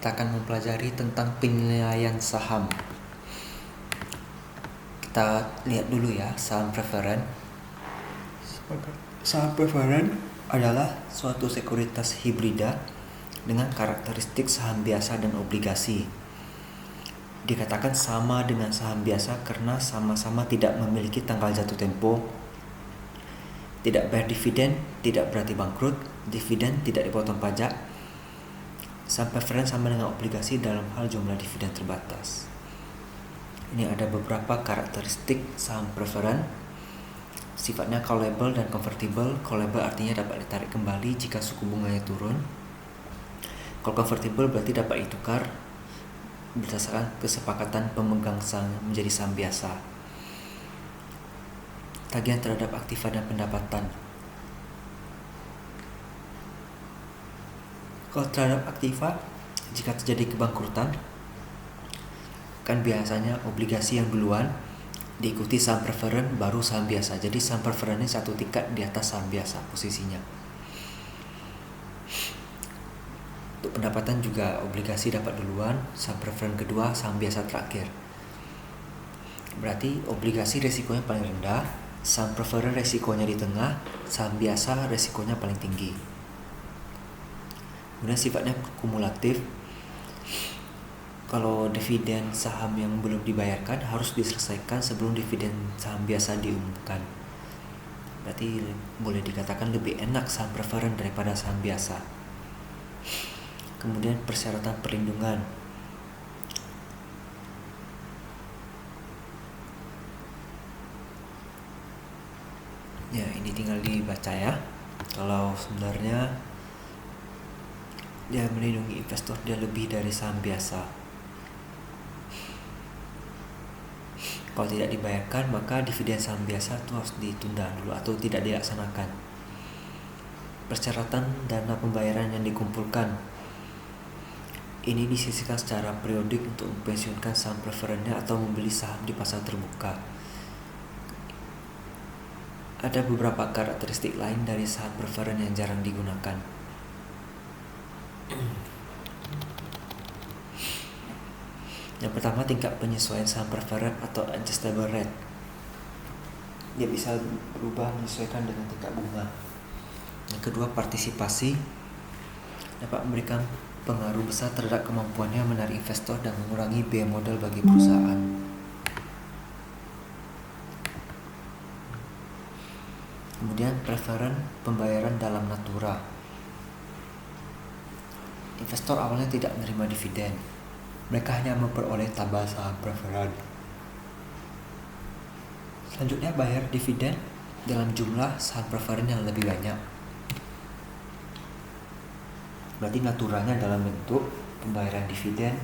kita akan mempelajari tentang penilaian saham. Kita lihat dulu ya saham preferen. Saham preferen adalah suatu sekuritas hibrida dengan karakteristik saham biasa dan obligasi. Dikatakan sama dengan saham biasa karena sama-sama tidak memiliki tanggal jatuh tempo, tidak bayar dividen, tidak berarti bangkrut, dividen tidak dipotong pajak. Saham preferen sama dengan obligasi dalam hal jumlah dividen terbatas. Ini ada beberapa karakteristik saham preferen. Sifatnya callable dan convertible. Callable artinya dapat ditarik kembali jika suku bunganya turun. Kalau convertible berarti dapat ditukar berdasarkan kesepakatan pemegang saham menjadi saham biasa. Tagihan terhadap aktiva dan pendapatan. Kalau terhadap aktiva, jika terjadi kebangkrutan, kan biasanya obligasi yang duluan diikuti saham preferen baru saham biasa. Jadi saham preferen ini satu tingkat di atas saham biasa posisinya. Untuk pendapatan juga obligasi dapat duluan, saham preferen kedua, saham biasa terakhir. Berarti obligasi resikonya paling rendah, saham preferen resikonya di tengah, saham biasa resikonya paling tinggi. Kemudian sifatnya kumulatif. Kalau dividen saham yang belum dibayarkan harus diselesaikan sebelum dividen saham biasa diumumkan. Berarti boleh dikatakan lebih enak saham preferen daripada saham biasa. Kemudian persyaratan perlindungan. Ya, ini tinggal dibaca ya. Kalau sebenarnya dia melindungi investor dia lebih dari saham biasa. Kalau tidak dibayarkan maka dividen saham biasa itu harus ditunda dulu atau tidak dilaksanakan. Persyaratan dana pembayaran yang dikumpulkan. Ini disisihkan secara periodik untuk mempensiunkan saham preferennya atau membeli saham di pasar terbuka. Ada beberapa karakteristik lain dari saham preferen yang jarang digunakan. Yang pertama, tingkat penyesuaian saham preferen atau adjustable rate. Dia bisa berubah menyesuaikan dengan tingkat bunga. Yang kedua, partisipasi dapat memberikan pengaruh besar terhadap kemampuannya menarik investor dan mengurangi biaya modal bagi perusahaan. Kemudian preferen pembayaran dalam natura. Investor awalnya tidak menerima dividen. Mereka hanya memperoleh tambah saham preferen. Selanjutnya bayar dividen dalam jumlah saham preferen yang lebih banyak. Berarti naturanya dalam bentuk pembayaran dividen,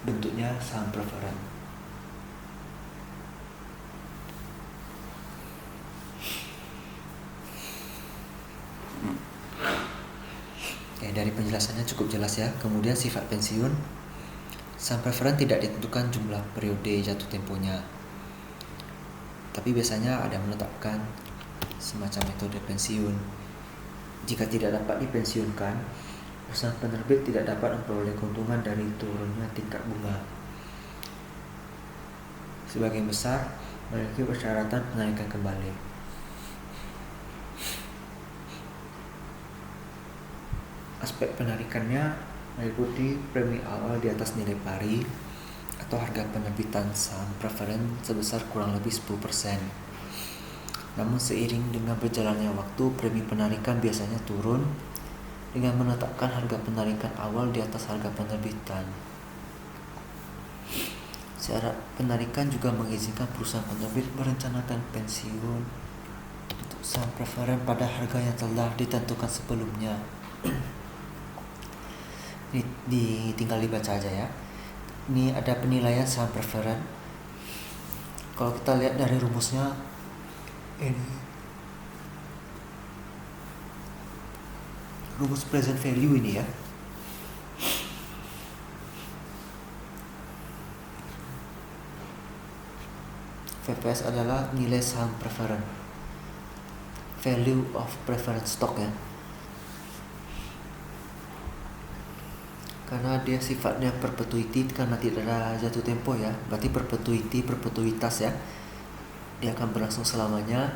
bentuknya saham preferen. Dari penjelasannya cukup jelas ya. Kemudian sifat pensiun. Saham preferen tidak ditentukan jumlah periode jatuh temponya, tapi biasanya ada menetapkan semacam metode pensiun. Jika tidak dapat dipensiunkan, perusahaan penerbit tidak dapat memperoleh keuntungan dari turunnya tingkat bunga. Sebagian besar memiliki persyaratan penarikan kembali. Aspek penarikannya meliputi premi awal di atas nilai pari atau harga penerbitan saham preferen sebesar kurang lebih 10%. Namun seiring dengan berjalannya waktu, premi penarikan biasanya turun dengan menetapkan harga penarikan awal di atas harga penerbitan. Syarat penarikan juga mengizinkan perusahaan penerbit merencanakan pensiun untuk saham preferen pada harga yang telah ditentukan sebelumnya. Ini tinggal dibaca aja ya. Ini ada penilaian saham preferen. Kalau kita lihat dari rumusnya, ini rumus present value ini ya. VPS adalah nilai saham preferen, value of preference stock ya. karena dia sifatnya perpetuity karena tidak ada jatuh tempo ya, berarti perpetuitas ya, dia akan berlangsung selamanya,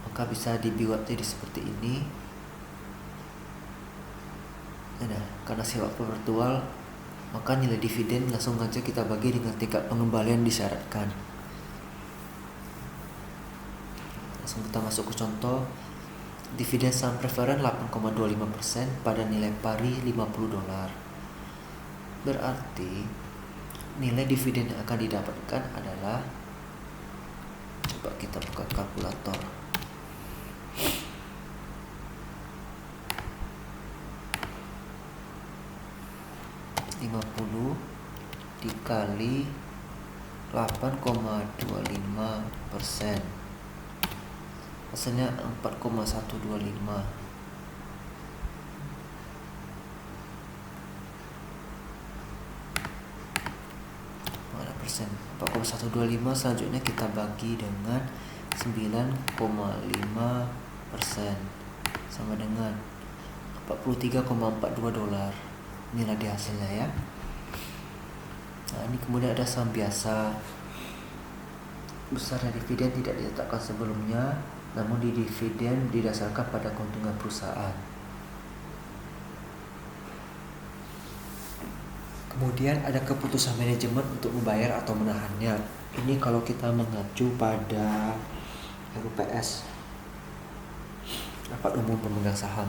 maka bisa dibuat jadi seperti ini. Nah, karena sifat perpetual, maka nilai dividen langsung aja kita bagi dengan tingkat pengembalian disyaratkan. Langsung kita masuk ke contoh. Dividen saham preferen 8,25% pada nilai pari $50. Berarti nilai dividen yang akan didapatkan adalah, coba kita buka kalkulator. $50 dikali 8,25%, hasilnya 4,125. Persen 4,125. Selanjutnya kita bagi dengan 9,5%, sama dengan $43,42. Inilah dia hasilnya ya. Nah, ini kemudian ada saham biasa. Besarnya dividen tidak ditetapkan sebelumnya, namun di dividen didasarkan pada keuntungan perusahaan. Kemudian ada keputusan manajemen untuk membayar atau menahannya. Ini kalau kita mengacu pada RUPS, Rapat Umum Pemegang Saham.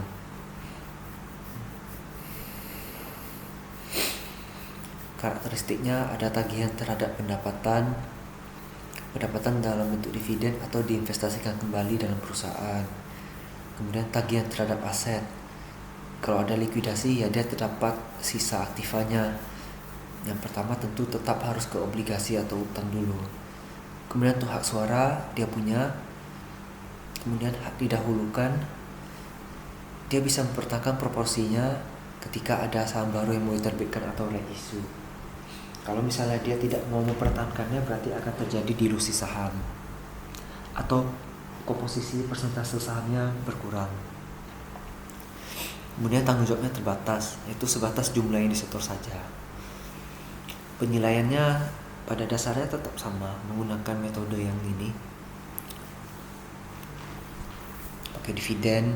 Karakteristiknya ada tagihan terhadap pendapatan dalam bentuk dividen atau diinvestasikan kembali dalam perusahaan. Kemudian tagihan terhadap aset. Kalau ada likuidasi ya dia terdapat sisa aktivanya. Yang pertama tentu tetap harus ke obligasi atau utang dulu. Kemudian untuk hak suara dia punya. Kemudian hak didahulukan, dia bisa mempertahankan proporsinya ketika ada saham baru yang mau diterbitkan atau reissue. Kalau misalnya dia tidak mau mempertahankannya, berarti akan terjadi dilusi saham atau komposisi persentase sahamnya berkurang. Kemudian tanggung jawabnya terbatas, yaitu sebatas jumlah yang disetor saja. Penilaiannya pada dasarnya tetap sama, menggunakan metode yang ini, pakai dividen.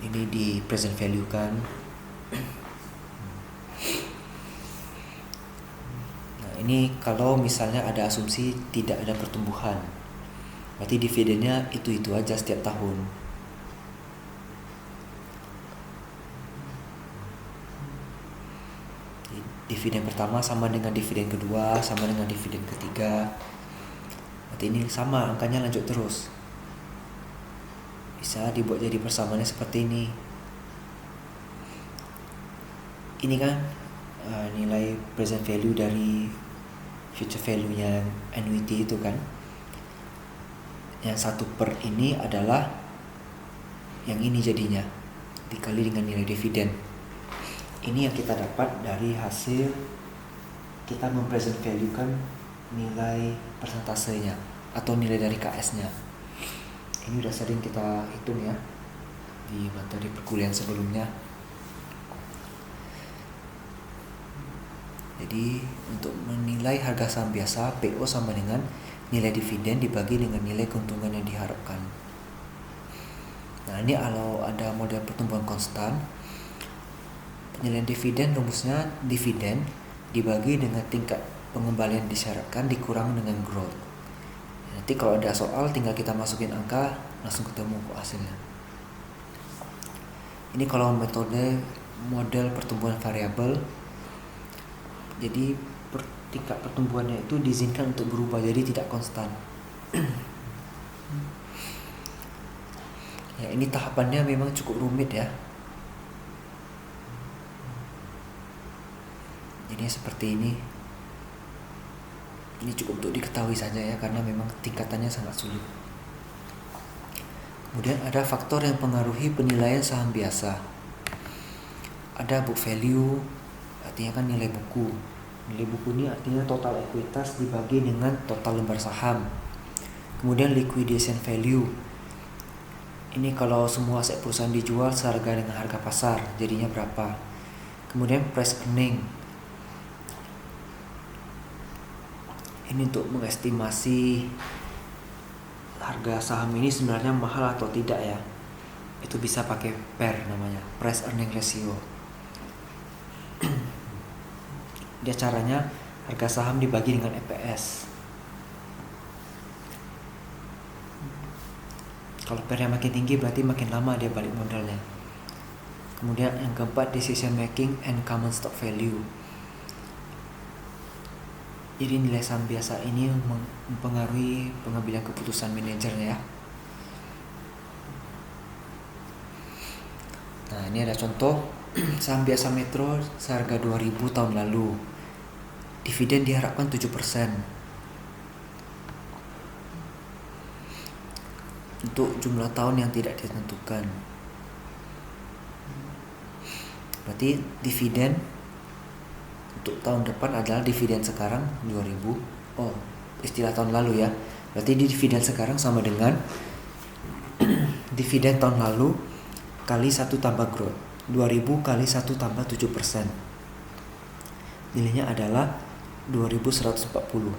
Ini di present value kan. Ini kalau misalnya ada asumsi tidak ada pertumbuhan, berarti dividennya itu aja setiap tahun. Dividen pertama sama dengan dividen kedua, sama dengan dividen ketiga. Berarti ini sama, angkanya lanjut terus. Bisa dibuat jadi persamaannya seperti ini. Ini kan nilai present value dari future value-nya annuity itu kan. Yang 1/, ini adalah yang ini jadinya dikali dengan nilai dividen. Ini yang kita dapat dari hasil kita mempresent value kan nilai persentasenya atau nilai dari KS-nya. Ini udah sering kita hitung ya di materi perkuliahan sebelumnya. Jadi untuk menilai harga saham biasa, PO sama dengan nilai dividen dibagi dengan nilai keuntungan yang diharapkan. Nah, ini kalau ada model pertumbuhan konstan, penilaian dividen rumusnya dividen dibagi dengan tingkat pengembalian disyaratkan dikurang dengan growth. Nanti kalau ada soal tinggal kita masukin angka, langsung ketemu hasilnya. Ini kalau metode model pertumbuhan variabel, jadi tingkat pertumbuhannya itu diizinkan untuk berubah, jadi tidak konstan. Ya, ini tahapannya memang cukup rumit ya. Jadi seperti ini. Ini cukup untuk diketahui saja ya, karena memang tingkatannya sangat sulit. Kemudian ada faktor yang mempengaruhi penilaian saham biasa. Ada book value, artinya kan nilai buku. Nilai buku ini artinya total ekuitas dibagi dengan total lembar saham. Kemudian liquidation value. Ini kalau semua aset perusahaan dijual seharga dengan harga pasar, jadinya berapa. Kemudian price earning. Ini untuk mengestimasi harga saham ini sebenarnya mahal atau tidak ya. Itu bisa pakai PER namanya, price earning ratio. Dia caranya harga saham dibagi dengan EPS. Kalau PER-nya makin tinggi berarti makin lama dia balik modalnya. Kemudian yang keempat, decision making and common stock value. Jadi nilai saham biasa ini mempengaruhi pengambilan keputusan manajernya ya. Nah, ini ada contoh saham biasa Metro seharga 2000 tahun lalu. Dividen diharapkan 7%. Untuk jumlah tahun yang tidak ditentukan. Berarti dividen untuk tahun depan adalah dividen sekarang 2000. Oh, istilah tahun lalu ya. Berarti dividen sekarang sama dengan dividen tahun lalu kali 1 tambah growth. 2000 kali 1 tambah 7%. Nilainya adalah 2140.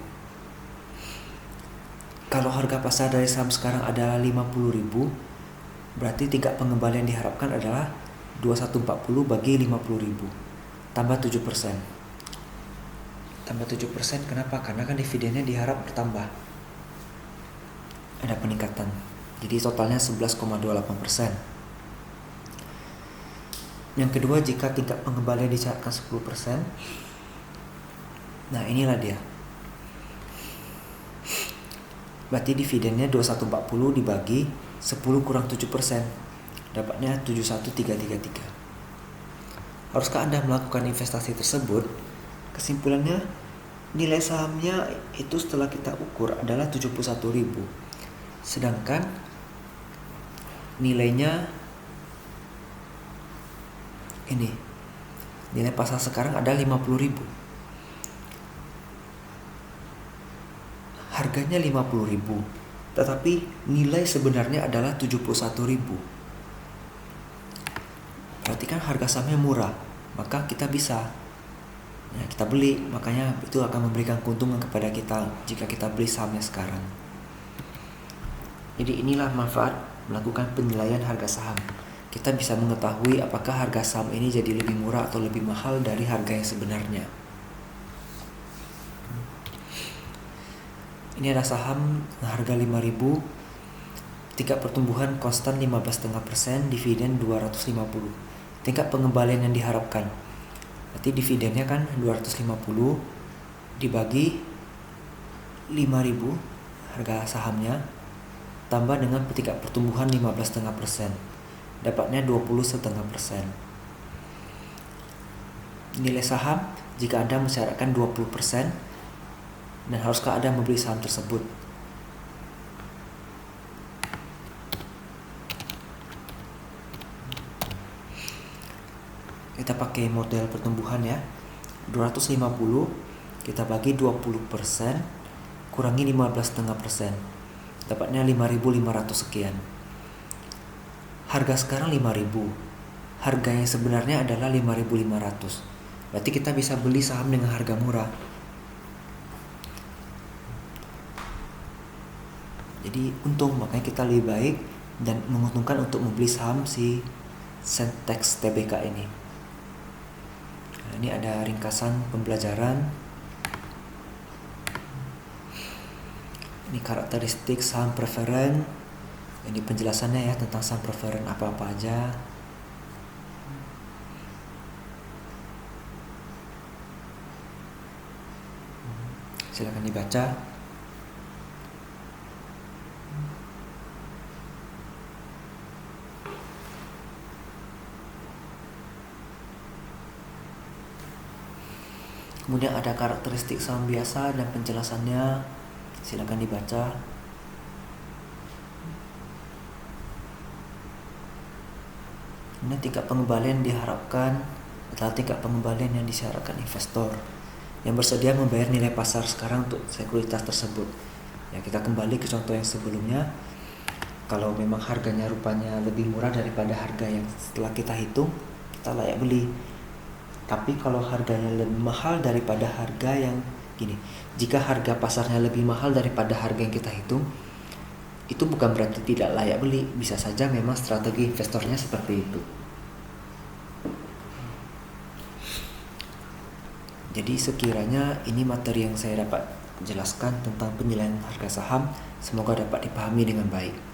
Kalau harga pasar dari saham sekarang adalah 50.000, berarti tingkat pengembalian diharapkan adalah 2140 bagi 50.000 tambah 7%. Tambah 7% kenapa? Karena kan dividennya diharap bertambah. Ada peningkatan. Jadi totalnya 11,28%. Yang kedua, jika tingkat pengembalian disyaratkan 10%. Nah, inilah dia. Berarti dividennya 2140 dibagi 10 kurang 7%. Dapatnya 71333. Haruskah Anda melakukan investasi tersebut? Kesimpulannya, nilai sahamnya itu setelah kita ukur adalah 71.000. Sedangkan nilainya ini. Nilai pasar sekarang ada 50.000. Harganya 50.000, tetapi nilai sebenarnya adalah 71.000. Berarti kan harga sahamnya murah, maka kita bisa kita beli. Makanya itu akan memberikan keuntungan kepada kita jika kita beli sahamnya sekarang. Jadi inilah manfaat melakukan penilaian harga saham. Kita bisa mengetahui apakah harga saham ini jadi lebih murah atau lebih mahal dari harga yang sebenarnya. Ini ada saham harga 5.000, tingkat pertumbuhan konstan 15,5%, dividen 250. Tingkat pengembalian yang diharapkan, berarti dividennya kan 250 dibagi 5.000 harga sahamnya, tambah dengan tingkat pertumbuhan 15,5%, dapatnya 20,5%. Nilai saham jika Anda mensyaratkan 20%, dan haruskah Anda membeli saham tersebut? Kita pakai model pertumbuhan ya. 250 kita bagi 20% kurangi 15,5%. Dapatnya 5.500 sekian. Harga sekarang 5.000. Harga yang sebenarnya adalah 5.500. Berarti kita bisa beli saham dengan harga murah. Jadi untung, makanya kita lebih baik dan menguntungkan untuk membeli saham si Sentex TBK ini. Nah, ini ada ringkasan pembelajaran. Ini karakteristik saham preferen. Ini penjelasannya ya tentang saham preferen apa-apa aja. Silakan dibaca. Kemudian ada karakteristik saham biasa dan penjelasannya. Silakan dibaca. Ini tingkat pengembalian diharapkan adalah tingkat pengembalian yang disyaratkan investor yang bersedia membayar nilai pasar sekarang untuk sekuritas tersebut. Ya, kita kembali ke contoh yang sebelumnya. Kalau memang harganya rupanya lebih murah daripada harga yang setelah kita hitung, kita layak beli. Tapi kalau harganya lebih mahal daripada harga yang gini, jika harga pasarnya lebih mahal daripada harga yang kita hitung, itu bukan berarti tidak layak beli. Bisa saja memang strategi investornya seperti itu. Jadi sekiranya ini materi yang saya dapat jelaskan tentang penilaian harga saham, semoga dapat dipahami dengan baik.